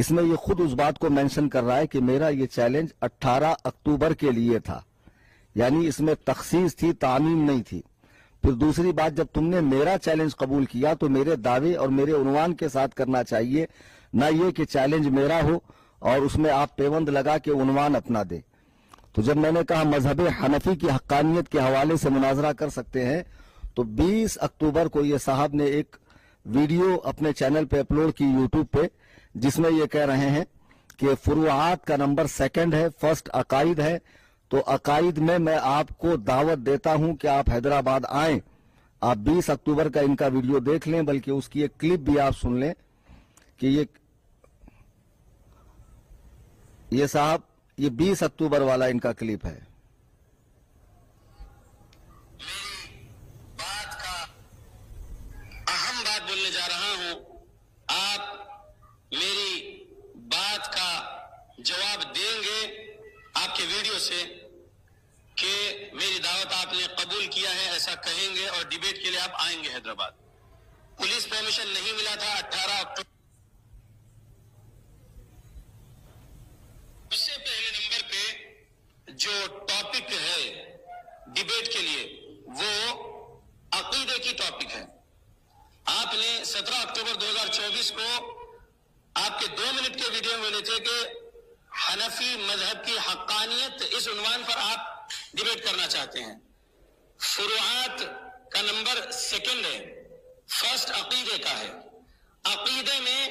اس میں یہ خود اس بات کو مینشن کر رہا ہے کہ میرا یہ چیلنج 18 اکتوبر کے لیے تھا، یعنی اس میں تخصیص تھی، تعمیم نہیں تھی۔ پھر دوسری بات، جب تم نے میرا چیلنج قبول کیا تو میرے دعوے اور میرے عنوان کے ساتھ کرنا چاہیے، نہ یہ کہ چیلنج میرا ہو اور اس میں آپ پیوند لگا کے عنوان اپنا دے۔ تو جب میں نے کہا مذہب حنفی کی حقانیت کے حوالے سے مناظرہ کر سکتے ہیں، تو 20 اکتوبر کو یہ صاحب نے ایک ویڈیو اپنے چینل پہ اپلوڈ کی یوٹیوب پہ، جس میں یہ کہہ رہے ہیں کہ فروعات کا نمبر 2 ہے، فرسٹ عقائد ہے۔ تو عقائد میں آپ کو دعوت دیتا ہوں کہ آپ حیدرآباد آئیں۔ آپ 20 اکتوبر کا ان کا ویڈیو دیکھ لیں، بلکہ اس کی ایک کلپ بھی آپ سن لیں کہ یہ صاحب یہ 20 اکتوبر والا ان کا کلپ ہے۔ بات کا اہم بات بولنے جا رہا ہوں، آپ میری بات کا جواب دیں گے آپ کے ویڈیو سے کہ میری دعوت آپ نے قبول کیا ہے، ایسا کہیں گے اور ڈیبیٹ کے لیے آپ آئیں گے حیدرآباد۔ پولیس پرمیشن نہیں ملا تھا 18 اکتوبر۔ سب سے پہلے نمبر پہ جو ٹاپک ہے ڈیبیٹ کے لیے وہ عقیدے کی ٹاپک ہے۔ آپ نے 17 اکتوبر 2024 کو آپ کے 2 منٹ کے ویڈیو میں بولے تھے کہ حنفی مذہب کی حقانیت، اس عنوان پر آپ ڈیبیٹ کرنا چاہتے ہیں۔ فروعات کا نمبر 2 ہے، فرسٹ عقیدے کا ہے۔ عقیدے میں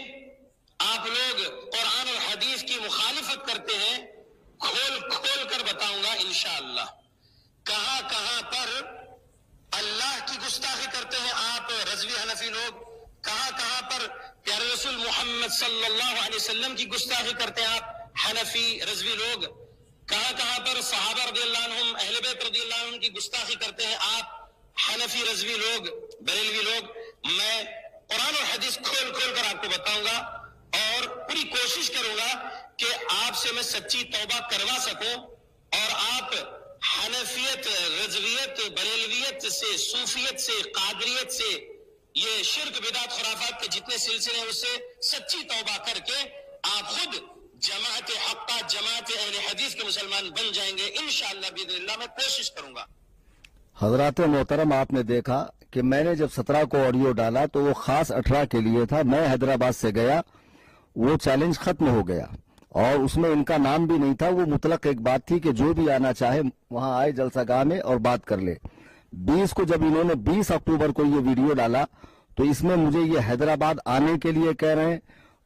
آپ لوگ قرآن اور حدیث کی مخالفت کرتے ہیں، کھول کر بتاؤں گا انشاءاللہ۔ کہاں کہاں پر اللہ کی گستاخی کرتے ہیں آپ رضوی حنفی لوگ، کہاں کہاں پر پیارے رسول محمد صلی اللہ علیہ وسلم کی گستاخی کرتے ہیں آپ حنفی رضوی لوگ، کہاں کہاں پر صحابہ رضی اللہ عنہم، اہل بیت رضی اللہ عنہم کی گستاخی کرتے ہیں آپ حنفی رضوی لوگ، بریلوی لوگ۔ میں قرآن اور حدیث کھول کر آپ کو بتاؤں گا اور پوری کوشش کروں گا کہ آپ سے میں سچی توبہ کروا سکوں اور آپ حنفیت، رضویت، بریلویت سے، صوفیت سے، قادریت سے، یہ شرک بدعت خرافات کے جتنے سلسلے ہیں اس سے سچی توبہ کر کے آپ خود جماعت حقہ، جماعت اہل حدیث کے مسلمان بن جائیں گے انشاءاللہ باذن اللہ۔ میں کوشش کروں گا۔ حضرات محترم، آپ نے دیکھا کہ میں نے جب 17 کو آڈیو ڈالا تو وہ خاص 18 کے لیے تھا۔ میں حیدرآباد سے گیا، وہ چیلنج ختم ہو گیا اور اس میں ان کا نام بھی نہیں تھا۔ وہ مطلق ایک بات تھی کہ جو بھی آنا چاہے وہاں آئے جلسہ گاہ میں اور بات کر لے۔ 20 کو جب انہوں نے 20 اکتوبر کو یہ ویڈیو ڈالا تو اس میں مجھے یہ حیدرآباد آنے کے لیے کہہ رہے ہیں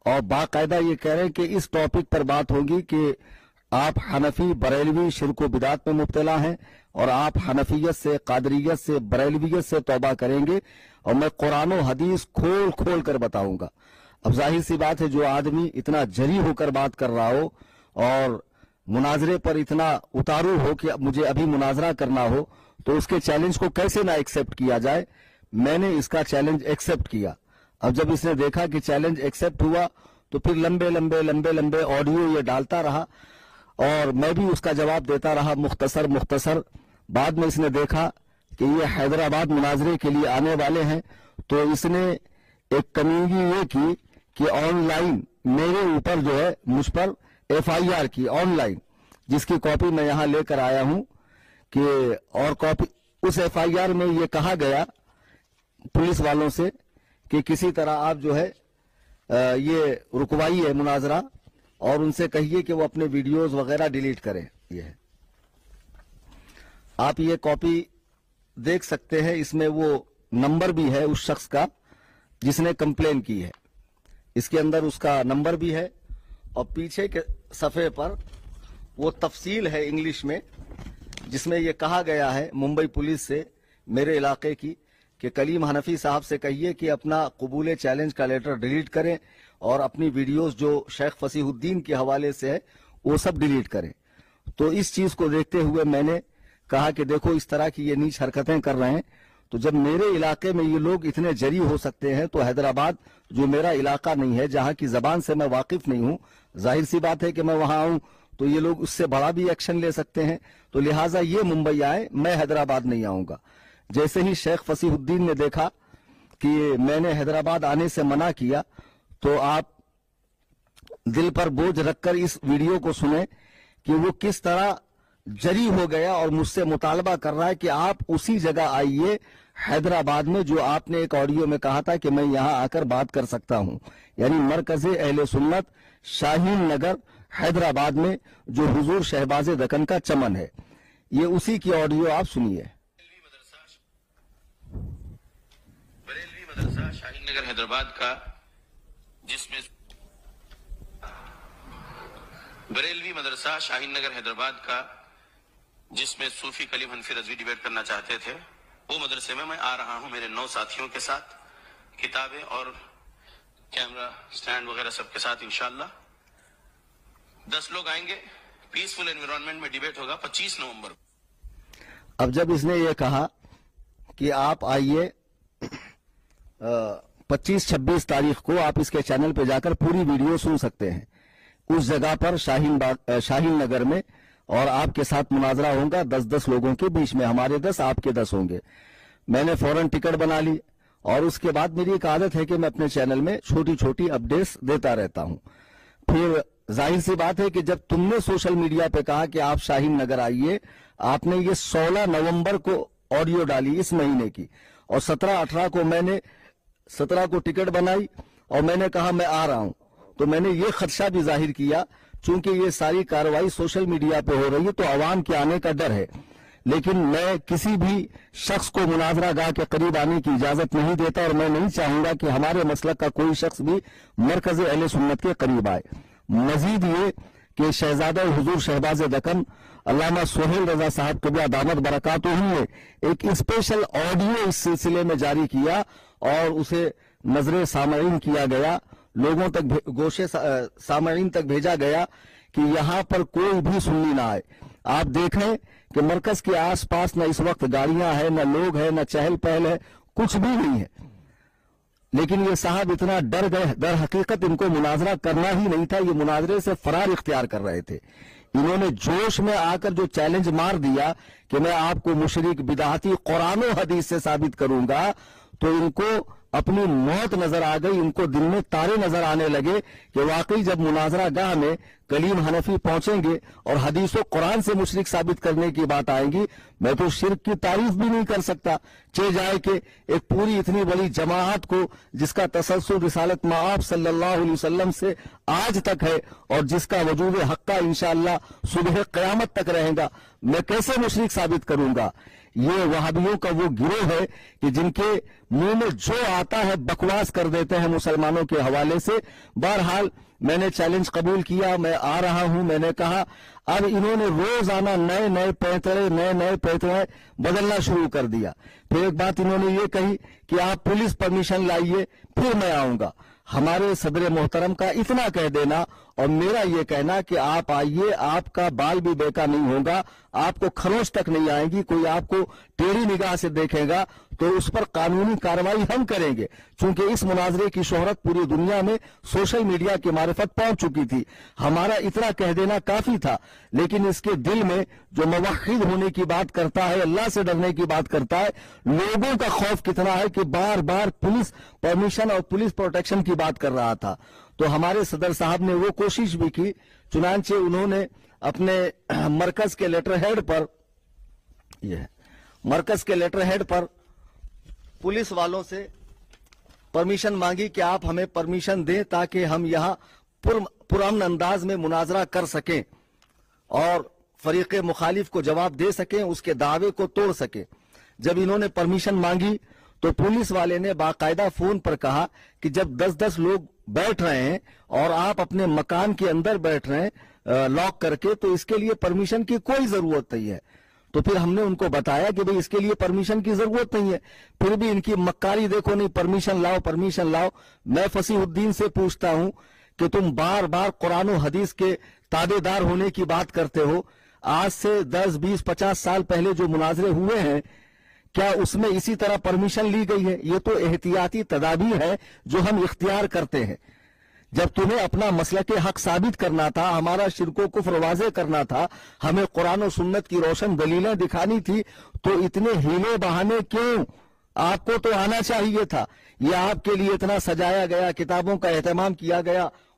اور باقاعدہ یہ کہہ رہے ہیں کہ اس ٹاپک پر بات ہوگی کہ آپ حنفی، بریلوی، شرک و بدعت میں مبتلا ہیں اور آپ حنفیت سے، قادریت سے، بریلویت سے توبہ کریں گے اور میں قرآن و حدیث کھول کر بتاؤں گا۔ اب ظاہر سی بات ہے، جو آدمی اتنا جری ہو کر بات کر رہا ہو اور مناظرے پر اتنا اتارو ہو کہ مجھے ابھی مناظرہ کرنا ہو تو اس کے چیلنج کو کیسے نہ ایکسپٹ کیا جائے۔ میں نے اس کا چیلنج ایکسپٹ کیا۔ اب جب اس نے دیکھا کہ چیلنج ایکسپٹ ہوا تو پھر لمبے آڈیو یہ ڈالتا رہا اور میں بھی اس کا جواب دیتا رہا مختصر۔ بعد میں اس نے دیکھا کہ یہ حیدرآباد مناظرے کے لیے آنے والے ہیں تو اس نے ایک کمینگی یہ کی کہ آن لائن میرے اوپر جو ہے مجھ پر FIR کی آن لائن، جس کی کاپی میں یہاں لے کر آیا ہوں کہ اور کاپی اس FIR میں یہ کہا گیا پولیس والوں سے کہ کسی طرح آپ جو ہے یہ رکوائی ہے مناظرہ اور ان سے کہیے کہ وہ اپنے ویڈیوز وغیرہ ڈیلیٹ کریں۔ یہ ہے، آپ یہ کاپی دیکھ سکتے ہیں، اس میں وہ نمبر بھی ہے اس شخص کا جس نے کمپلین کی ہے، اس کے اندر اس کا نمبر بھی ہے اور پیچھے کے صفحے پر وہ تفصیل ہے انگلش میں جس میں یہ کہا گیا ہے ممبئی پولیس سے میرے علاقے کی کہ کلیم حنفی صاحب سے کہیے کہ اپنا قبول چیلنج کا لیٹر ڈیلیٹ کریں اور اپنی ویڈیوز جو شیخ فصیح الدین کے حوالے سے ہے وہ سب ڈیلیٹ کریں۔ تو اس چیز کو دیکھتے ہوئے میں نے کہا کہ دیکھو اس طرح کی یہ نیچ حرکتیں کر رہے ہیں، تو جب میرے علاقے میں یہ لوگ اتنے جری ہو سکتے ہیں تو حیدرآباد جو میرا علاقہ نہیں ہے، جہاں کی زبان سے میں واقف نہیں ہوں، ظاہر سی بات ہے کہ میں وہاں آؤں تو یہ لوگ اس سے بڑا بھی ایکشن لے سکتے ہیں، تو لہٰذا یہ ممبئی آئے، میں حیدرآباد نہیں آؤں گا۔ جیسے ہی شیخ فصیح الدین نے دیکھا کہ میں نے حیدرآباد آنے سے منع کیا تو آپ دل پر بوجھ رکھ کر اس ویڈیو کو سنیں کہ وہ کس طرح جری ہو گیا اور مجھ سے مطالبہ کر رہا ہے کہ آپ اسی جگہ آئیے حیدرآباد میں جو آپ نے ایک آڈیو میں کہا تھا کہ میں یہاں آ کر بات کر سکتا ہوں، یعنی مرکز اہل سنت شاہین نگر حیدرآباد میں جو حضور شہباز دکن کا چمن ہے، یہ اسی کی آڈیو آپ سنیے۔ بریلوی مدرسہ شاہین نگر حیدرآباد کا، جس میں بریلوی مدرسہ شاہین نگر حیدرآباد کا جس میں صوفی کلیم حنفی رضوی ڈیبیٹ کرنا چاہتے تھے، وہ مدرسے میں آ رہا ہوں میرے 9 ساتھیوں کے ساتھ، کتابیں اور کیمرہ سٹینڈ وغیرہ سب کے ساتھ انشاءاللہ 10 لوگ آئیں گے، پیسفل انوائرمنٹ میں ڈیبیٹ ہوگا 25 نومبر۔ اب جب اس نے یہ کہا کہ آپ آئیے 25-26 تاریخ کو آپ اس کے چینل پہ جا کر پوری ویڈیو سن سکتے ہیں، اس جگہ پر شاہین نگر میں، اور آپ کے ساتھ مناظرہ ہوگا 10-10 لوگوں کے بیچ میں، ہمارے 10 آپ کے 10 ہوں گے۔ میں نے فوراً ٹکٹ بنا لی، اور اس کے بعد میری ایک عادت ہے کہ میں اپنے چینل میں چھوٹی چھوٹی اپڈیٹس دیتا رہتا ہوں۔ پھر ظاہر سی بات ہے کہ جب تم نے سوشل میڈیا پہ کہا کہ آپ شاہین نگر آئیے، آپ نے یہ 16 نومبر کو آڈیو ڈالی اس مہینے کی، اور 17-18 کو میں نے 17 کو ٹکٹ بنائی اور میں نے کہا میں آ رہا ہوں، تو میں نے یہ خدشہ بھی ظاہر کیا چونکہ یہ ساری کارروائی سوشل میڈیا پہ ہو رہی ہے تو عوام کے آنے کا ڈر ہے، لیکن میں کسی بھی شخص کو مناظرہ گاہ کے قریب آنے کی اجازت نہیں دیتا، اور میں نہیں چاہوں گا کہ ہمارے مسلک کا کوئی شخص بھی مرکز اہل سنت کے قریب آئے۔ مزید یہ کہ شہزادہ حضور شہباز دکن علامہ سہیل رضا صاحب قبلہ دامت برکاتہ نے ایک اسپیشل آڈیو اس سلسلے میں جاری کیا اور اسے نظر سامعین کیا گیا، لوگوں تک گوشے سامعین تک بھیجا گیا کہ یہاں پر کوئی بھی سنی نہ آئے۔ آپ دیکھیں کہ مرکز کے آس پاس نہ اس وقت گاڑیاں ہیں، نہ لوگ ہیں، نہ چہل پہل ہے، کچھ بھی نہیں ہے، لیکن یہ صاحب اتنا ڈر گئے، در حقیقت ان کو مناظرہ کرنا ہی نہیں تھا، یہ مناظرے سے فرار اختیار کر رہے تھے۔ انہوں نے جوش میں آ کر جو چیلنج مار دیا کہ میں آپ کو مشرک بدعتی قرآن و حدیث سے ثابت کروں گا، تو ان کو اپنی موت نظر آ گئی، ان کو دل میں تارے نظر آنے لگے کہ واقعی جب مناظرہ گاہ میں کلیم حنفی پہنچیں گے اور حدیث و قرآن سے مشرک ثابت کرنے کی بات آئے گی، میں تو شرک کی تعریف بھی نہیں کر سکتا، چہ جائے کہ ایک پوری اتنی بڑی جماعت کو جس کا تسلسل رسالت مآب صلی اللہ علیہ وسلم سے آج تک ہے اور جس کا وجود حقہ انشاءاللہ صبح قیامت تک رہے گا، میں کیسے مشرک ثابت کروں گا؟ یہ وہابیوں کا وہ گروہ ہے کہ جن کے منہ میں جو آتا ہے بکواس کر دیتے ہیں مسلمانوں کے حوالے سے۔ بہرحال میں نے چیلنج قبول کیا، میں آ رہا ہوں۔ میں نے کہا اب انہوں نے روزانہ نئے پیترے بدلنا شروع کر دیا۔ پھر ایک بات انہوں نے یہ کہی کہ آپ پولیس پرمیشن لائیے پھر میں آؤں گا۔ ہمارے صدر محترم کا اتنا کہہ دینا اور میرا یہ کہنا کہ آپ آئیے، آپ کا بال بھی بیکا نہیں ہوگا، آپ کو خروش تک نہیں آئے گی، کوئی آپ کو ٹیڑھی نگاہ سے دیکھے گا تو اس پر قانونی کارروائی ہم کریں گے، چونکہ اس مناظرے کی شہرت پوری دنیا میں سوشل میڈیا کی معرفت پہنچ چکی تھی۔ ہمارا اتنا کہہ دینا کافی تھا، لیکن اس کے دل میں جو موحد ہونے کی بات کرتا ہے، اللہ سے ڈرنے کی بات کرتا ہے، لوگوں کا خوف کتنا ہے کہ بار بار پولیس پرمیشن اور پولیس پروٹیکشن کی بات کر رہا تھا۔ تو ہمارے صدر صاحب نے وہ کوشش بھی کی، چنانچہ انہوں نے اپنے مرکز کے لیٹر ہیڈ پر پولیس والوں سے پرمیشن مانگی کہ آپ ہمیں پرمیشن دیں تاکہ ہم یہاں پرامن انداز میں مناظرہ کر سکیں اور فریق مخالف کو جواب دے سکیں، اس کے دعوے کو توڑ سکیں۔ جب انہوں نے پرمیشن مانگی تو پولیس والے نے باقاعدہ فون پر کہا کہ جب 10-10 لوگ بیٹھ رہے ہیں اور آپ اپنے مکان کے اندر بیٹھ رہے ہیں لاک کر کے، تو اس کے لیے پرمیشن کی کوئی ضرورت نہیں ہے۔ تو پھر ہم نے ان کو بتایا کہ بھئی اس کے لیے پرمیشن کی ضرورت نہیں ہے، پھر بھی ان کی مکاری دیکھو، نہیں پرمیشن لاؤ۔ میں فصیح الدین سے پوچھتا ہوں کہ تم بار بار قرآن و حدیث کے تابع دار ہونے کی بات کرتے ہو، آج سے 10, 20, 50 سال پہلے جو مناظرے ہوئے ہیں کیا اس میں اسی طرح پرمیشن لی گئی ہے؟ یہ تو احتیاطی تدابیر ہے جو ہم اختیار کرتے ہیں۔ جب تمہیں اپنا مسلک حق ثابت کرنا تھا، ہمارا شرک و کفر واضح کرنا تھا، ہمیں قرآن و سنت کی روشن دلیلیں دکھانی تھی، تو اتنے ہیلے بہانے کیوں؟ آپ کو تو آنا چاہیے تھا۔ یہ آپ کے لیے اتنا سجایا گیا، کتابوں کا اہتمام کیا گیا،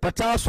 50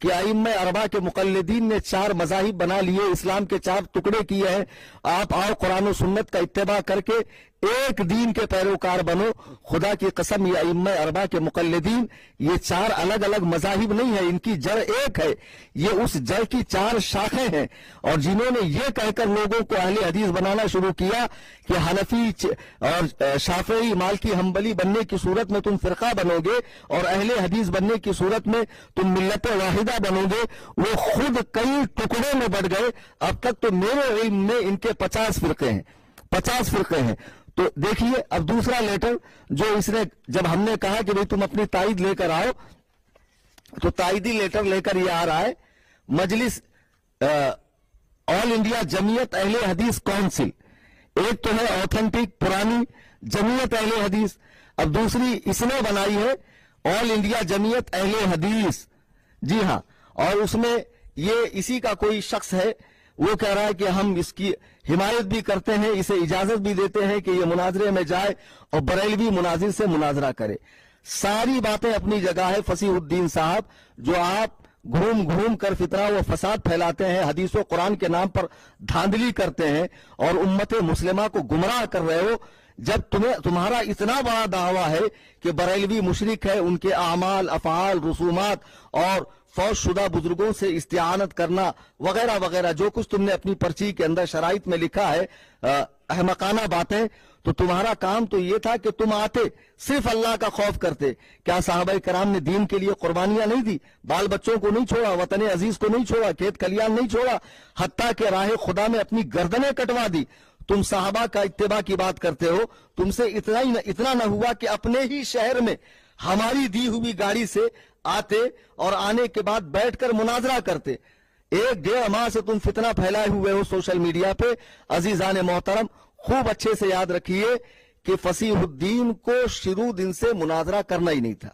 کہ ائمہ اربع کے مقلدین نے 4 مذاہب بنا لیے، اسلام کے 4 ٹکڑے کیے ہیں، آپ آؤ قرآن و سنت کا اتباع کر کے ایک دین کے پیروکار بنو۔ خدا کی قسم یہ ائمہ اربع کے مقلدین یہ 4 الگ الگ مذاہب نہیں ہیں، ان کی جڑ ایک ہے، یہ اس جڑ کی 4 شاخیں ہیں۔ اور جنہوں نے یہ کہہ کر لوگوں کو اہل حدیث بنانا شروع کیا کہ حنفی اور شافعی مالکی حنبلی بننے کی صورت میں تم فرقہ بنو گے اور اہل حدیث بننے کی صورت میں تم ملت واحدہ بنو گے، وہ خود کئی ٹکڑوں میں بٹ گئے۔ اب تک تو میرے علم میں ان کے 50 فرقے ہیں، 50 فرقے ہیں۔ تو دیکھیے اب دوسرا لیٹر جو اس نے، جب ہم نے کہا کہ بھئی تم اپنی تائید لے کر آؤ، تو تائیدی لیٹر لے کر یہ آ رہا ہے مجلس آل انڈیا جمعیت اہل حدیث کونسل۔ ایک تو ہے اوتھینٹک پرانی جمعیت اہل حدیث، اب دوسری اس نے بنائی ہے آل انڈیا جمعیت اہل حدیث، جی ہاں، اور اس میں یہ اسی کا کوئی شخص ہے، وہ کہہ رہا ہے کہ ہم اس کی حمایت بھی کرتے ہیں، اسے اجازت بھی دیتے ہیں کہ یہ مناظرے میں جائے اور بریلوی مناظر سے مناظرہ کرے۔ ساری باتیں اپنی جگہ ہے فصیح الدین صاحب، جو آپ گھوم گھوم کر فتنہ و فساد پھیلاتے ہیں، حدیث و قرآن کے نام پر دھاندلی کرتے ہیں اور امت مسلمہ کو گمراہ کر رہے ہو۔ جب تمہارا اتنا بڑا دعویٰ ہے کہ بریلوی مشرک ہے، ان کے اعمال، افعال، رسومات اور فوت شدہ بزرگوں سے استعانت کرنا وغیرہ وغیرہ جو کچھ تم نے اپنی پرچی کے اندر شرائط میں لکھا ہے، احمقانہ باتیں، تو تمہارا کام تو یہ تھا کہ تم آتے صرف اللہ کا خوف کرتے۔ کیا صحابہ کرام نے دین کے لیے قربانیاں نہیں دی؟ بال بچوں کو نہیں چھوڑا، وطن عزیز کو نہیں چھوڑا، کھیت کھلیان نہیں چھوڑا، حتیٰ کہ راہ خدا میں اپنی گردنیں کٹوا دی۔ تم صحابہ کا اتباع کی بات کرتے ہو، تم سے اتنا نہ ہوا کہ اپنے ہی شہر میں ہماری دی ہوئی گاڑی سے آتے اور آنے کے بعد بیٹھ کر مناظرہ کرتے۔ 1-1.5 ماہ سے تم فتنہ پھیلائے ہوئے ہو سوشل میڈیا پہ۔ عزیزان محترم، خوب اچھے سے یاد رکھیے کہ فصیح الدین کو شروع دن سے مناظرہ کرنا ہی نہیں تھا۔